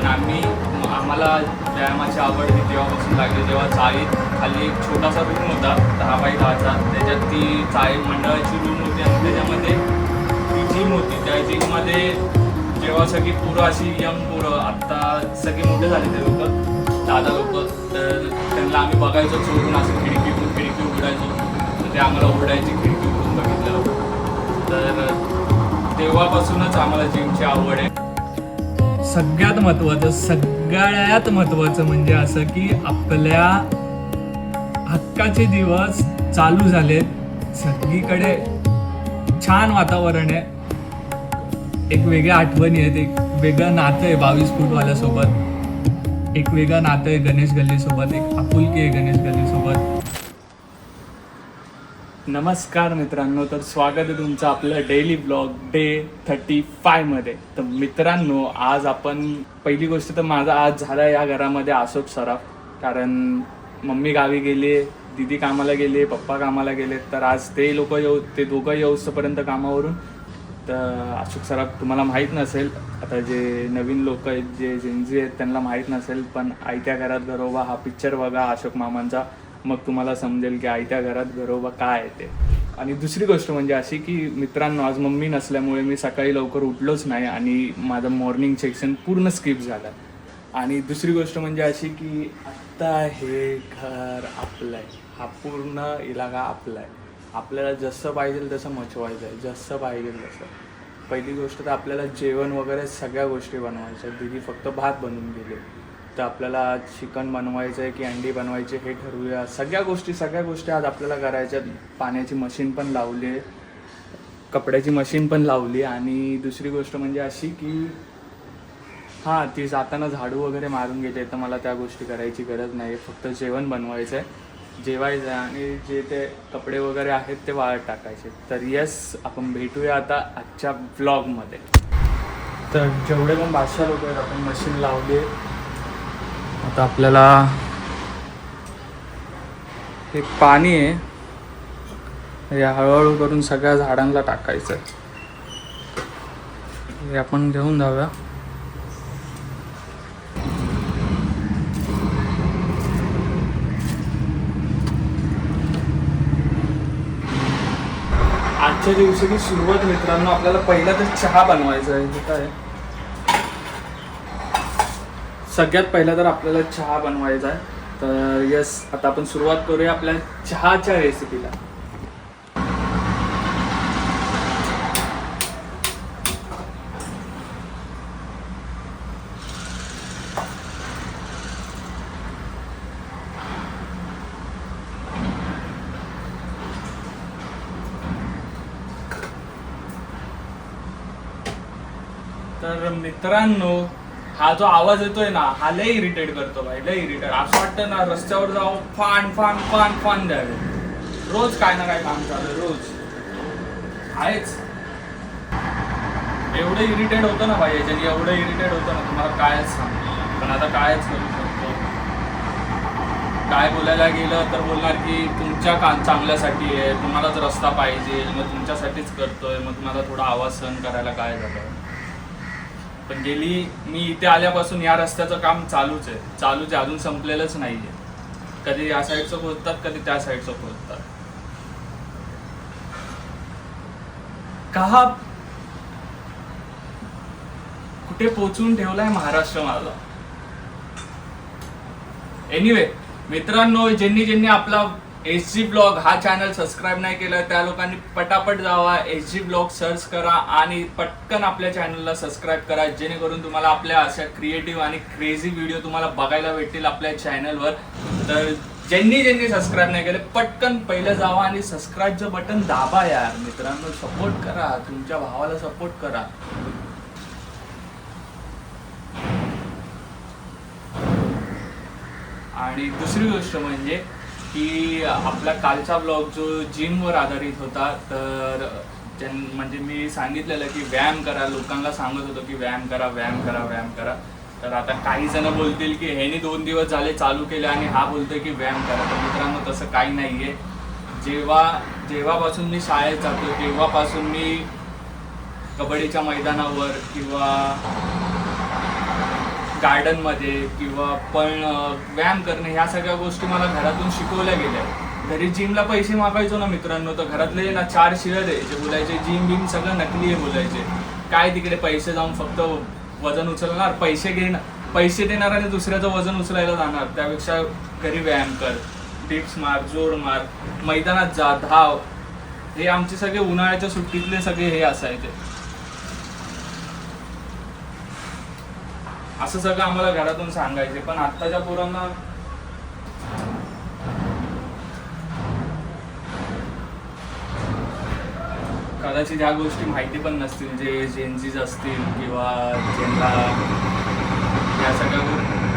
पण आम्हाला व्यायामाची आवड ही जेव्हापासून लागली, जेव्हा चाळीत खाली एक छोटासा रूम होता 10 बाय 10चा, त्याच्यात ती चाळी मंडळाची रूम होती आणि त्याच्यामध्ये ती जिम होती. त्या जिममध्ये जेव्हा सगळी पोरं अशी यंग पोरं, आत्ता सगळे मोठे झाले ते लोक, दादा लोक, तर त्यांना आम्ही बघायचो चोरून, असं खिडकी उघडायचो, तर ते आम्हाला ओरडायची खिडकी उघडून बघितलं. तर तेव्हापासूनच आम्हाला जिमची आवड आहे. सगळ्यात महत्त्वाचं म्हणजे असं की आपल्या हक्काचे दिवस चालू झालेत, सगळीकडे छान वातावरण आहे, एक वेगळ्या आठवणी आहेत, एक वेगळं नातं आहे 22 फूटवाल्यासोबत, एक वेगळं नातं आहे गणेश गल्लीसोबत, एक आपुलकी आहे गणेश गल्लीसोबत. नमस्कार मित्रांनो, तर स्वागत आहे तुमचं आपलं डेली ब्लॉग डे 35 मध्ये. तर मित्रांनो, आज आपण पहिली गोष्ट तर माझा आज झाला या घरामध्ये अशोक सराफ, कारण मम्मी गावी गेली, दीदी कामाला गेली, पप्पा कामाला गेले, तर आज ते दोघं येऊपर्यंत कामावरून. तर अशोक सराफ तुम्हाला माहीत नसेल, आता जे नवीन लोक आहेत, जे जेनझी आहेत, त्यांना माहीत नसेल, पण आयत्या घरात घरोबा हा पिक्चर बघा अशोक मामांचा, मग तुम्हाला समजेल की आयत्या घरात घरोबा काय आहे ते. आणि दुसरी गोष्ट म्हणजे अशी की मित्रांनो, आज मम्मी नसल्यामुळे मी सकाळी लवकर उठलोच नाही आणि माझं मॉर्निंग सेक्शन पूर्ण स्किप झालं. आणि दुसरी गोष्ट म्हणजे अशी की आत्ता हे घर आपलं आहे, हा पूर्ण इलाका आपला आहे, आपल्याला जसं पाहिजे तसं मचवायचं आहे, जसं पाहिजे तसं. पहिली गोष्ट तर आपल्याला जेवण वगैरे सगळ्या गोष्टी बनवायच्या, दीदी फक्त भात बनवून गेले, तर आपल्याला चिकन बनवायचं आहे की अंडी बनवायची हे ठरवूया. सगळ्या गोष्टी आज आपल्याला करायच्या. पाण्याची मशीन पण लावली आहे, कपड्याची मशीन पण लावली. आणि दुसरी गोष्ट म्हणजे अशी की हां, ती जाताना झाडू वगैरे मारून गेले, तर मला त्या गोष्टी करायची गरज नाही, फक्त जेवण बनवायचं आहे, जेवायचं आहे आणि जे ते कपडे वगैरे आहेत ते वाळत टाकायचे. तर येस, आपण भेटूया आता आजच्या ब्लॉगमध्ये. तर जेवढे पण बादशाह लोक आहेत, आपण मशीन लावली. आता आपल्याला एक पाणी आहे, हे हळूहळू करून सगळ्या झाडांना टाकायचं आहे. हे आपण घेऊन जाऊया. आजच्या दिवसाची सुरुवात मित्रांनो, आपल्याला पहिला तर चहा बनवायचा आहे. हे काय सगळ्यात पहिला तर आपल्याला चहा बनवायचा आहे. तर यस, आता आपण सुरुवात करूया आपल्या चहाच्या रेसिपीला. तर मित्रांनो, हा जो आवाज येतोय ना, हा लय इरिटेट करतो भाई, लय इरिटेट. असं वाटतं ना रस्त्यावर जाऊन फान द्यावे. रोज काय ना काय काम चालू आहे, रोज आहेच. एवढं इरिटेट होतं ना भाई याच्यानी, एवढं इरिटेट होतं ना, तुम्हाला कायच सांगतो. पण आता कायच करू शकतो. काय बोलायला गेलं तर बोलणार की तुमच्या चांगल्यासाठी आहे, तुम्हालाच रस्ता पाहिजे, मग तुमच्यासाठीच करतोय, मग तुम्हाला थोडा आवाज सहन करायला काय झालं. पण मी इथे आल्यापासून या रस्त्याचं काम चालूच आहे, अजून संपलेलंच नाही आहे. कधी या साईडचं खोदतात, कधी त्या साईडचं खोदतात. कुठे पोचून ठेवलाय महाराष्ट्र माझा. एनिवे मित्रांनो, ज्यांनी आपला एसजी ब्लॉग हा चॅनल सबस्क्राईब नाही केला, त्या लोकांनी पटापट जावा, एसजी ब्लॉग सर्च करा आणि पटकन आपल्या चॅनलला सबस्क्राईब करा, जेणेकरून तुम्हाला आपल्या अशा क्रिएटिव्ह आणि क्रेझी व्हिडिओ तुम्हाला बघायला भेटतील आपल्या चॅनलवर. तर ज्यांनी सबस्क्राईब नाही केले, पटकन पहिलं जावा आणि सबस्क्राईबचं बटन दाबा यार मित्रांनो. सपोर्ट करा, तुमच्या भावाला सपोर्ट करा. आणि दुसरी गोष्ट म्हणजे की आपला कालचा ब्लॉग जो जिमवर आधारित होता, तर म्हणजे मी सांगितलेलं की व्यायाम करा, लोकांना सांगत होतो की व्यायाम करा. तर आता काही जण बोलतील की ह्यानी 2 दिवस झाले चालू केले आणि हा बोलतोय की व्यायाम करा. तर मित्रांनो, तसं काही नाही आहे. जेव्हापासून मी शाळेत जातो तेव्हापासून मी कबड्डीच्या मैदानावर किंवा गार्डनमध्ये किंवा पण व्यायाम करणे ह्या सगळ्या गोष्टी मला घरातून शिकवल्या गेल्या. घरी जिमला पैसे मागायचो ना मित्रांनो, तर घरातले ना 4 शिव्या द्यायचे, बोलायचे जिम बिम सगळं नकली आहे, बोलायचे काय तिकडे पैसे जाऊन फक्त वजन उचलणार, पैसे देणार आणि दुसऱ्याचं वजन उचलायला जाणार, त्यापेक्षा घरी व्यायाम कर, डिप्स मार, जोर मार, मैदानात जा, धाव. हे आमचे सगळे उन्हाळ्याच्या सुट्टीतले सगळे हे असायचे. असं सगळं आम्हाला घरातून सांगायचे. पण आत्ताच्या पोरांना कदाचित ह्या गोष्टी माहिती पण नसतील, जे जेनझीज असतील किंवा ज्यांना या सगळ्या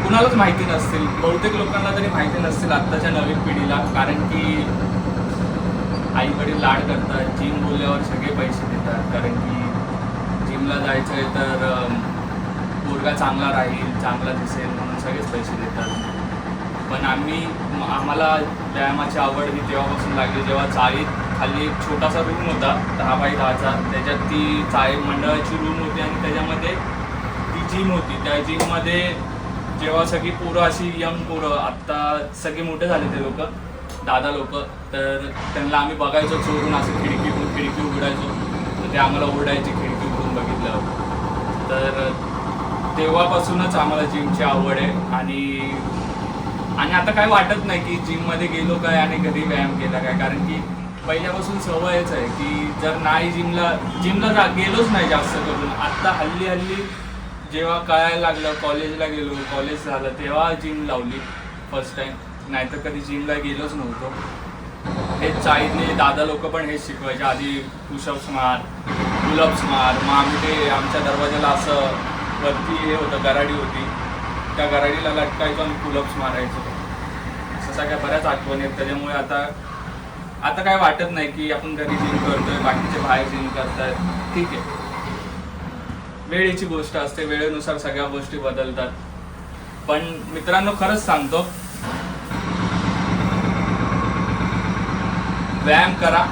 कुणालाच माहिती नसतील. बहुतेक लोकांना तरी माहिती नसतील आत्ताच्या नवीन पिढीला, कारण की आई वडील लाड करतात, जिम बोलल्यावर सगळे पैसे देतात, कारण की जिमला जायचं आहे तर पोरगा चांगला राहील, चांगला दिसेल म्हणून सगळेच पैसे देतात. पण आम्हाला व्यायामाची आवड ही तेव्हापासून लागली जेव्हा चाळीत खाली एक छोटासा रूम होता 10x10चा, त्याच्यात ती चाळी मंडळाची रूम होती आणि त्याच्यामध्ये ती जिम होती. त्या जिममध्ये जेव्हा सगळी पोरं अशी यंग पोरं, आत्ता सगळे मोठे झाले ते लोक, दादा लोक, तर त्यांना आम्ही बघायचो चोरून, असं खिडकी उघडायचो, तर ते आम्हाला ओरडायची खिडकी उघडून बघितलं. तर तेव्हापासूनच आम्हाला जिमची आवड आहे. आणि आता काय वाटत नाही की जिममध्ये गेलो काय आणि घरी व्यायाम केला काय, कारण की पहिल्यापासून सवयच आहे की जर नाही जिमला गेलोच नाही जास्त करून. आत्ता हल्ली जेव्हा कळायला लागलं, कॉलेजला गेलो, कॉलेज झालं, तेव्हा जिम लावली फर्स्ट टाईम, नाहीतर कधी जिमला गेलोच नव्हतो. हेच चाळीतले दादा लोक पण हेच शिकवायचे, आधी पुशअप्स मार, पुलअप्स मार. मग आम्ही ते आमच्या दरवाजाला असं वरती हे होतं, गराडी होती, त्या गराडीला लटकायचो आणि पुलअप्स मारायचो. असं सगळ्या बऱ्याच आठवणी आहेत. त्याच्यामुळे आता काय वाटत नाही की आपण घरी जिम करतोय, बाकीचे बाहेर जिम करतायत, ठीक आहे. वेळेची गोष्ट असते, वेळेनुसार सगळ्या गोष्टी बदलतात. पण मित्रांनो, खरंच सांगतो, व्यायाम करा,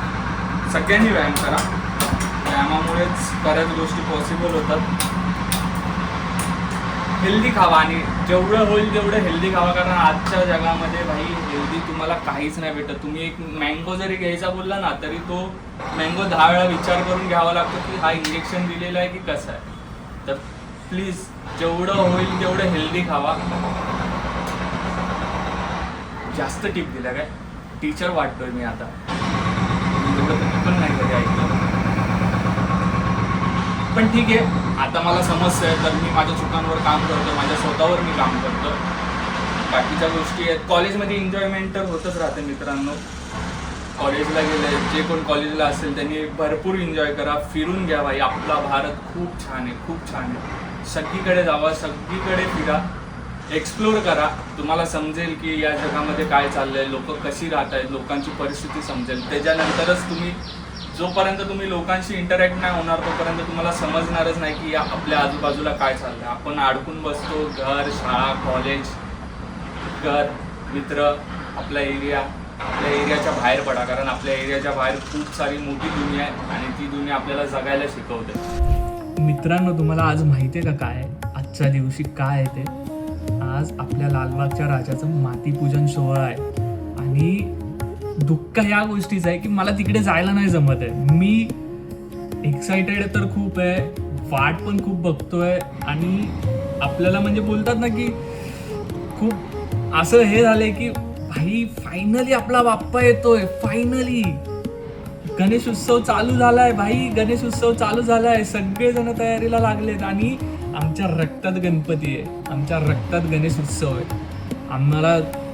सगळ्यांनी व्यायाम करा. व्यायामामुळेच बऱ्याच गोष्टी पॉसिबल होतात. हेल्दी खावा आणि जेवढं होईल तेवढं हेल्दी खावा, कारण आजच्या जगामध्ये भाई हेल्दी तुम्हाला काहीच नाही भेटत. तुम्ही एक मँगो जरी घ्यायचा बोलला ना, तरी तो मँगो 10 वेळा विचार करून घ्यावा लागतो की हा इंजेक्शन दिलेला आहे की कसं आहे. तर प्लीज जेवढं होईल तेवढं हेल्दी खावा. जास्त टिप दिल्या काय, टीचर वाटतोय मी आता, पण नाही कधी ऐकलं. पण ठीक आहे, आता मला समस्या आहे, तर मी माझ्या चुकांवर काम करतो, माझ्या स्वतःवर मी काम करतो. बाकीच्या गोष्टी आहेत. कॉलेजमध्ये एन्जॉयमेंट तर होतच राहते मित्रांनो. कॉलेजला गेले, जे कोण कॉलेजला असेल त्यांनी भरपूर एन्जॉय करा, फिरून घ्या. भाई आपला भारत खूप छान आहे, खूप छान आहे. सगळीकडे जावा, सगळीकडे फिरा, एक्सप्लोर करा. तुम्हाला समजेल की या जगामध्ये काय चाललंय, लोक कशी राहत आहेत, लोकांची परिस्थिती समजेल. त्याच्यानंतरच जोपर्यंत तुम्ही लोकांशी इंटरॅक्ट नाही होणार तोपर्यंत तुम्हाला समजणारच नाही की आपल्या आजूबाजूला काय चाललंय. आपण अडकून बसतो, घर, शाळा, कॉलेज, घर, मित्र, आपला एरिया. आपल्या एरियाच्या बाहेर पडा, कारण आपल्या एरियाच्या बाहेर खूप सारी मोठी दुनिया आहे आणि ती दुनिया आपल्याला जगायला शिकवते. मित्रांनो, तुम्हाला आज माहिती आहे का काय आजच्या दिवशी काय आहे ते? आज आपल्या लालबागच्या राजाचं मातीपूजन सोहळा आहे. आणि दुःख ह्या गोष्टीचं आहे की मला तिकडे जायला नाही जमत आहे. मी एक्साइटेड तर खूप आहे, वाट पण खूप बघतोय. आणि आपल्याला म्हणजे बोलतात ना की खूप असं हे झालंय की भाई फायनली आपला बाप्पा येतोय, फायनली गणेश उत्सव चालू झालाय. भाई गणेश उत्सव चालू झालाय, सगळेजण तयारीला लागलेत. आणि आमच्या रक्तात गणपती आहे, आमच्या रक्तात गणेश उत्सव आहे.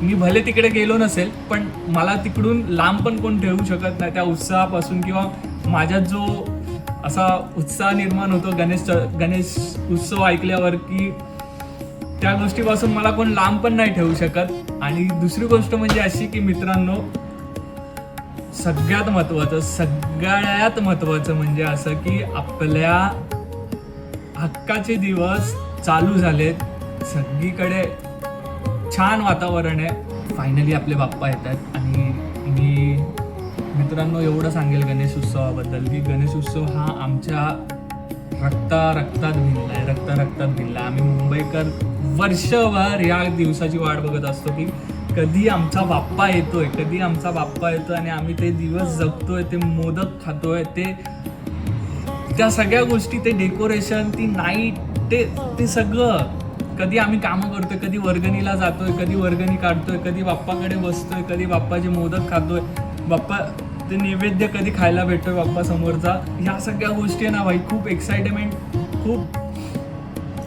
मी भले तिकडे गेलो नसेल, पण मला तिकडून लांब पण कोण ठेवू शकत नाही त्या उत्साहापासून, किंवा माझ्यात जो असा उत्साह निर्माण होतो गणेश उत्सव ऐकल्यावर, की त्या गोष्टीपासून मला कोण लांब पण नाही ठेवू शकत. आणि दुसरी गोष्ट म्हणजे अशी की मित्रांनो, सगळ्यात महत्त्वाचं म्हणजे असं की आपल्या हक्काचे दिवस चालू झालेत, सगळीकडे छान वातावरण आहे. फायनली आपले बाप्पा येत आहेत. आणि मी मित्रांनो एवढं सांगेल गणेश उत्सवाबद्दल की गणेश उत्सव हा आमच्या रक्तात भिनला आहे, रक्तात भिनला. आम्ही मुंबईकर वर्षभर या दिवसाची वाट बघत असतो की कधी आमचा बाप्पा येतोय, कधी आमचा बाप्पा येतोय आणि आम्ही ते दिवस जगतोय, ते मोदक खातोय, त्या सगळ्या गोष्टी, ते डेकोरेशन, ती नाईट, ते सगळं. कधी आम्ही कामं करतोय, कधी वर्गणीला जातोय, कधी वर्गणी काढतोय, कधी बाप्पाकडे बसतोय, कधी बाप्पाचे मोदक खातोय, बाप्पा ते नैवेद्य कधी खायला भेटतोय बाप्पा समोरचा. ह्या सगळ्या गोष्टी आहे ना भाई, खूप एक्साइटमेंट, खूप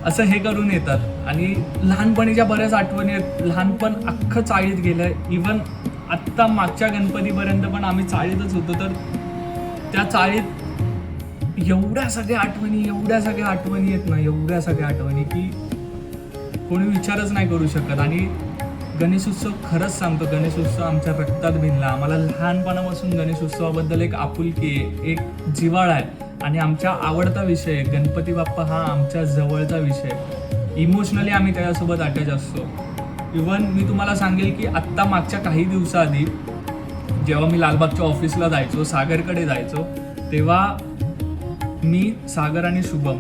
असं हे करून येतात. आणि लहानपणीच्या बऱ्याच आठवणी आहेत. लहानपण अख्खं चाळीत गेलंय. इव्हन आत्ता मागच्या गणपतीपर्यंत पण आम्ही चाळीतच होतो. तर त्या चाळीत एवढ्या सगळ्या आठवणी आहेत ना, एवढ्या सगळ्या आठवणी की कोणी विचारच नाही करू शकत. आणि गणेशोत्सव, खरंच सांगतो, गणेशोत्सव आमच्या रक्तात भिनला. आम्हाला लहानपणापासून गणेशोत्सवाबद्दल एक आपुलकी आहे, एक जिव्हाळा आहे आणि आमचा आवडता विषय आहे. गणपती बाप्पा हा आमच्या जवळचा विषय. इमोशनली आम्ही त्याच्यासोबत अटॅच असतो. इव्हन मी तुम्हाला सांगेल की आत्ता मागच्या काही दिवसाआधी जेव्हा मी लालबागच्या ऑफिसला जायचो, सागरकडे जायचो, तेव्हा मी, सागर आणि शुभम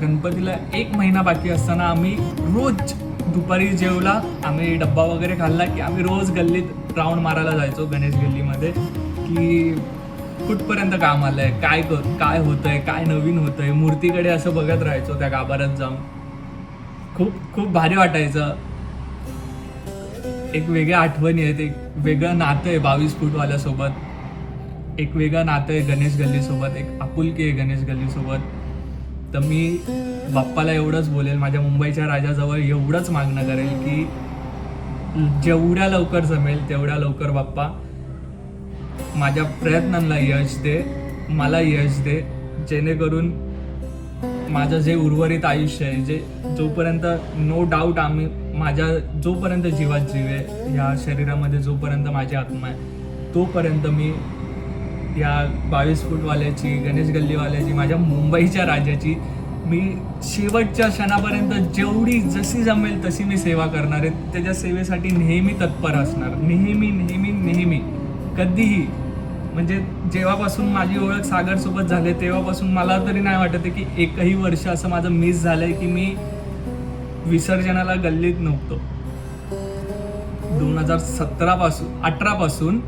गणपतीला 1 महिना बाकी असताना आम्ही रोज दुपारी जेवला, आम्ही डब्बा वगैरे खाल्ला की आम्ही रोज गल्लीत राऊंड मारायला जायचो गणेश गल्लीमध्ये की कुठपर्यंत काम आलंय, काय होतंय, काय नवीन होतंय. मूर्तीकडे असं बघत राहायचो त्या गाभाऱ्यात जाऊन. खूप भारी वाटायचं. एक वेगळ्या आठवणी आहेत, एक वेगळं नातं आहे 22 फूटवाल्यासोबत, एक वेगळं नातं आहे गणेश गल्लीसोबत, एक आपुलकी आहे गणेश गल्लीसोबत. तर मी बाप्पाला एवढंच बोलेल, माझ्या मुंबईच्या राजाजवळ एवढंच मागणं करेल की जेवढ्या लवकर जमेल तेवढ्या लवकर बाप्पा माझ्या प्रयत्नांना यश दे, मला यश दे, जेणेकरून माझं जे उर्वरित आयुष्य आहे, जोपर्यंत नो डाऊट जोपर्यंत जीवात जीव आहे, ह्या शरीरामध्ये जोपर्यंत माझी आत्मा आहे, तोपर्यंत मी या 22 फूटवाल्याची, गणेश गल्लीवाल्याची, माझ्या मुंबईच्या राजाची मी शेवटच्या क्षणापर्यंत जशी जमेल तशी मी सेवा करणार आहे. त्याच्या सेवेसाठी नेहमी तत्पर असणार, नेहमी कधीही. म्हणजे जेव्हापासून माझी ओळख सागरसोबत झाली तेव्हापासून मला तरी नाही वाटत की एकही वर्ष असं माझं मिस झालंय की मी विसर्जनाला गल्लीत नव्हतो. 2018 पासून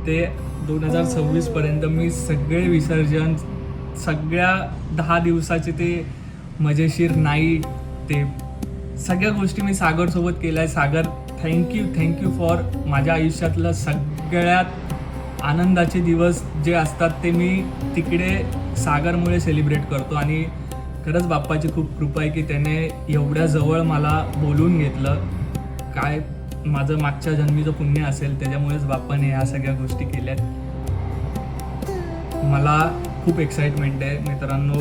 ते 2026 पर्यंत मी सगळे विसर्जन, सगळ्या 10 दिवसाचे ते मजेशीर नाईट, ते सगळ्या गोष्टी मी सागरसोबत केल्या. सागर, थँक्यू फॉर माझ्या आयुष्यातलं सगळ्यात आनंदाचे दिवस जे असतात ते मी तिकडे सागरमुळे सेलिब्रेट करतो. आणि खरंच बाप्पाची खूप कृपा आहे की त्याने एवढ्या जवळ मला बोलून घेतलं. काय माझं मागच्या जन्मीचं पुण्य असेल, त्याच्यामुळेच बाप्पाने ह्या सगळ्या गोष्टी केल्यात. मला खूप एक्साइटमेंट आहे मित्रांनो.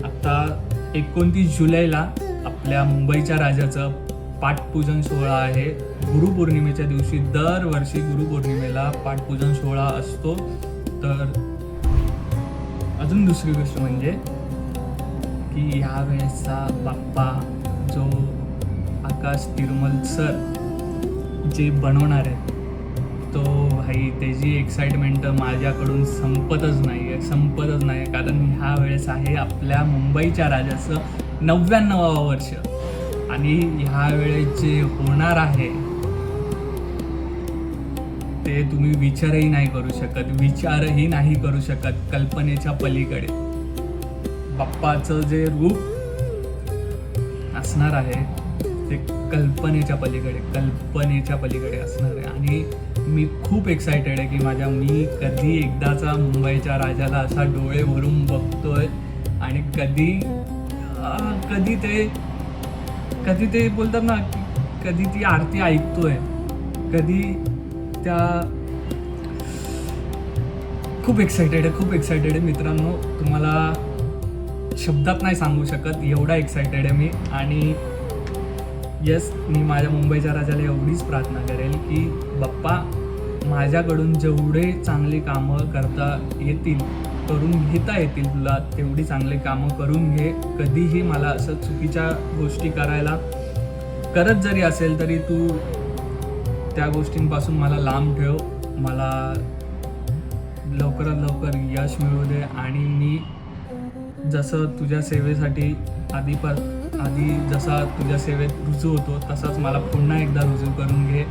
आत्ता 29 जुलैला आपल्या मुंबईच्या राजाचं पाटपूजन सोहळा आहे. गुरुपौर्णिमेच्या दिवशी दरवर्षी गुरुपौर्णिमेला पाटपूजन सोहळा असतो. तर अजून दुसरी गोष्ट म्हणजे की ह्या वेळेसचा बाप्पा जो आकाश तिरुमल सर जे बनवणार आहे, तो भाई त्याची एक्साइटमेंट माझ्याकडून संपतच नाही आहे. कारण ह्या वेळेस आहे आपल्या मुंबईच्या राजाचं 99वं वर्ष. आणि ह्या वेळेस जे होणार आहे ते तुम्ही विचारही नाही करू शकत. कल्पनेच्या पलीकडे बाप्पाचं जे रूप असणार आहे ते कल्पनेच्या पलीकडे असणार आहे. आणि मी खूप एक्सायटेड आहे की मी कधी एकदाचा मुंबईच्या राजाला असा डोळे भरून बघतोय आणि कधी ते बोलतात ना, कधी ती आरती ऐकतोय, कधी त्या. खूप एक्सायटेड आहे मित्रांनो. तुम्हाला शब्दात नाही सांगू शकत एवढा एक्सायटेड आहे मी. आणि येस, मी माझ्या मुंबईच्या राजाला एवढीच प्रार्थना करेल की बाप्पा माझ्याकडून जेवढे चांगली कामं करून घेता येतील तुला, तेवढी चांगली कामं करून घे. कधीही मला असं चुकीच्या गोष्टी करत जरी असेल तरी तू त्या गोष्टींपासून मला लांब ठेव. मला लवकरात लवकर यश मिळू दे आणि मी जसं तुझ्या सेवेसाठी आधी जसा तुझ्या सेवेत रुजू होतो तसाच मला पुन्हा एकदा रुजू करून घे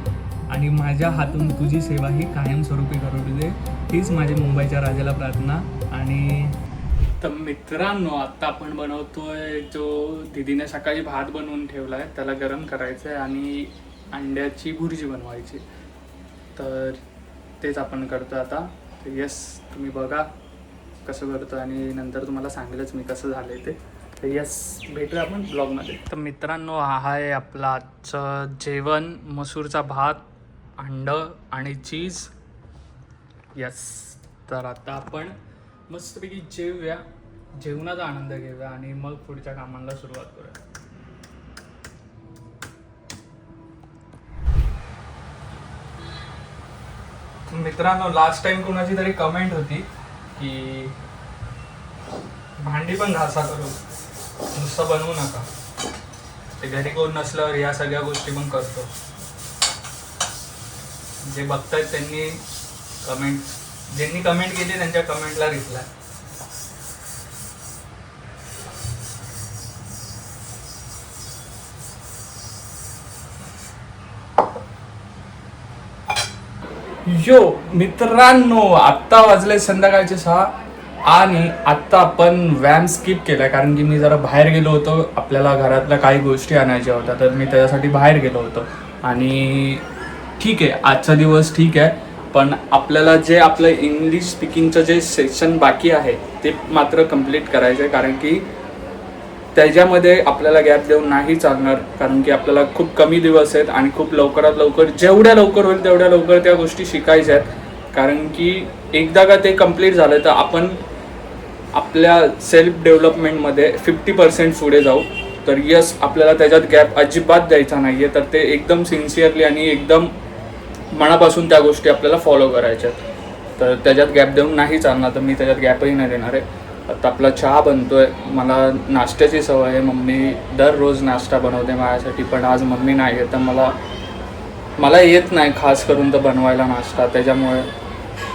आणि माझ्या हातून तुझी सेवा ही कायमस्वरूपी करू दे, हीच माझी मुंबईच्या राजाला प्रार्थना. आणि तर मित्रांनो, आत्ता आपण बनवतोय जो दीदीने सकाळी भात बनवून ठेवला आहे त्याला गरम करायचं आहे आणि अंड्याची भुर्जी बनवायची. तर तेच आपण करतो आता. तर यस, तुम्ही बघा कसं करतो आणि नंतर तुम्हाला सांगेलच मी कसं झालं आहे ते. तर यस, भेटूया आपण ब्लॉगमध्ये. तर मित्रांनो, हा आहे आपलं आजचं जेवण. मसूरचा भात, अंडं आणि चीज. यस, तर आता आपण मस्तपैकी जेवूया, जेवणाचा आनंद घेऊया आणि मग पुढच्या कामांना सुरुवात करूया. मित्रांनो, लास्ट टाइम कोणाची तरी कमेंट होती की भांडी पण घासा करू, नुसतं बनवू नका. ते घरी कोण नसल्यावर या सगळ्या गोष्टी पण करतो. जे बघतायत ज्यांनी कमेंट केली त्यांच्या कमेंटला रिप्लाय. यो मित्रांनो, आत्ता वाजले संध्याकाळचे 6 आणि आत्ता आपण व्यायाम स्किप केला कारण की मी जरा बाहेर गेलो होतो. आपल्याला घरातल्या काही गोष्टी आणायच्या होत्या तर मी त्याच्यासाठी बाहेर गेलो होतो. आणि ठीक आहे, आजचा दिवस ठीक आहे, पण आपल्याला जे आपलं इंग्लिश स्पीकिंगचं जे सेक्शन बाकी आहे ते मात्र कंप्लीट करायचं आहे. कारण की त्याच्यामध्ये आपल्याला गॅप देऊन नाही चालणार. कारण की आपल्याला खूप कमी दिवस आहेत आणि खूप लवकरात लवकर, जेवढ्या लवकर होईल तेवढ्या लवकर त्या गोष्टी शिकायच्या आहेत. कारण की एकदा का ते कंप्लीट झालं तर आपण आपल्या सेल्फ डेव्हलपमेंटमध्ये 50% पुढे जाऊ. तर यस, आपल्याला त्याच्यात गॅप अजिबात द्यायचा नाही आहे. तर ते एकदम सिन्सिअरली आणि एकदम मनापासून त्या गोष्टी आपल्याला फॉलो करायच्या आहेत. तर त्याच्यात गॅप देऊन नाही चालणार, तर मी त्याच्यात गॅपही नाही देणार आहे. आता आपला चहा बनतोय. मला नाश्त्याची सवय आहे, मम्मी दररोज नाश्ता बनवते माझ्यासाठी, पण आज मम्मी नाही आहे तर मला येत नाही खास करून तर बनवायला नाश्ता. त्याच्यामुळे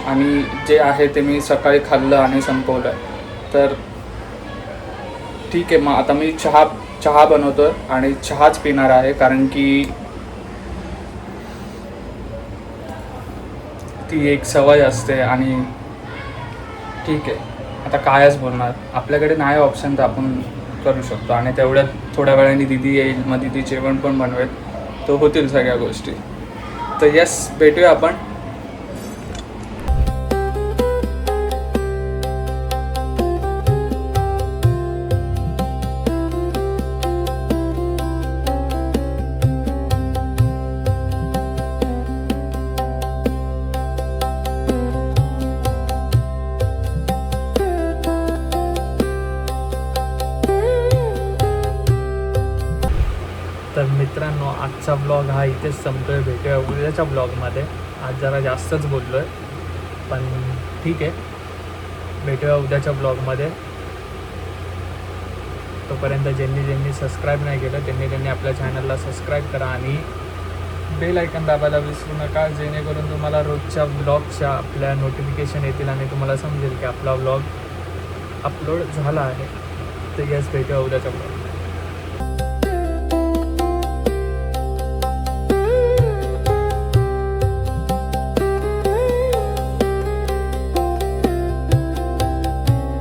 आणि जे आहे ते मी सकाळी खाल्लं आणि संपवलं. तर ठीक आहे, मग आता मी चहा बनवतोय आणि चहाच पिणार आहे. कारण की ती एक सवय असते आणि ठीक आहे, आता कायच बोलणार. आपल्याकडे नाही ऑप्शन तर आपण करू शकतो. आणि तेवढ्यात थोड्या वेळाने दीदी येईल, मग दीदी जेवण पण बनवेल, तो होतील सगळ्या गोष्टी. तर यस, भेटूया आपण. तर मित्रांनो, आजचा ब्लॉग हा इथेच संपतोय. भेटूया उद्याच्या ब्लॉगमध्ये. आज जरा जास्तच बोललो आहे, पण ठीक आहे, भेटूया उद्याच्या ब्लॉगमध्ये. तोपर्यंत ज्यांनी सबस्क्राईब नाही केलं त्यांनी आपल्या चॅनलला सबस्क्राईब करा आणि बेल आयकन दाबायला विसरू नका, जेणेकरून तुम्हाला रोजच्या ब्लॉगच्या आपल्या नोटिफिकेशन येतील आणि तुम्हाला समजेल की आपला ब्लॉग अपलोड झाला आहे. तर यस, भेटूया उद्याच्या ब्लॉग.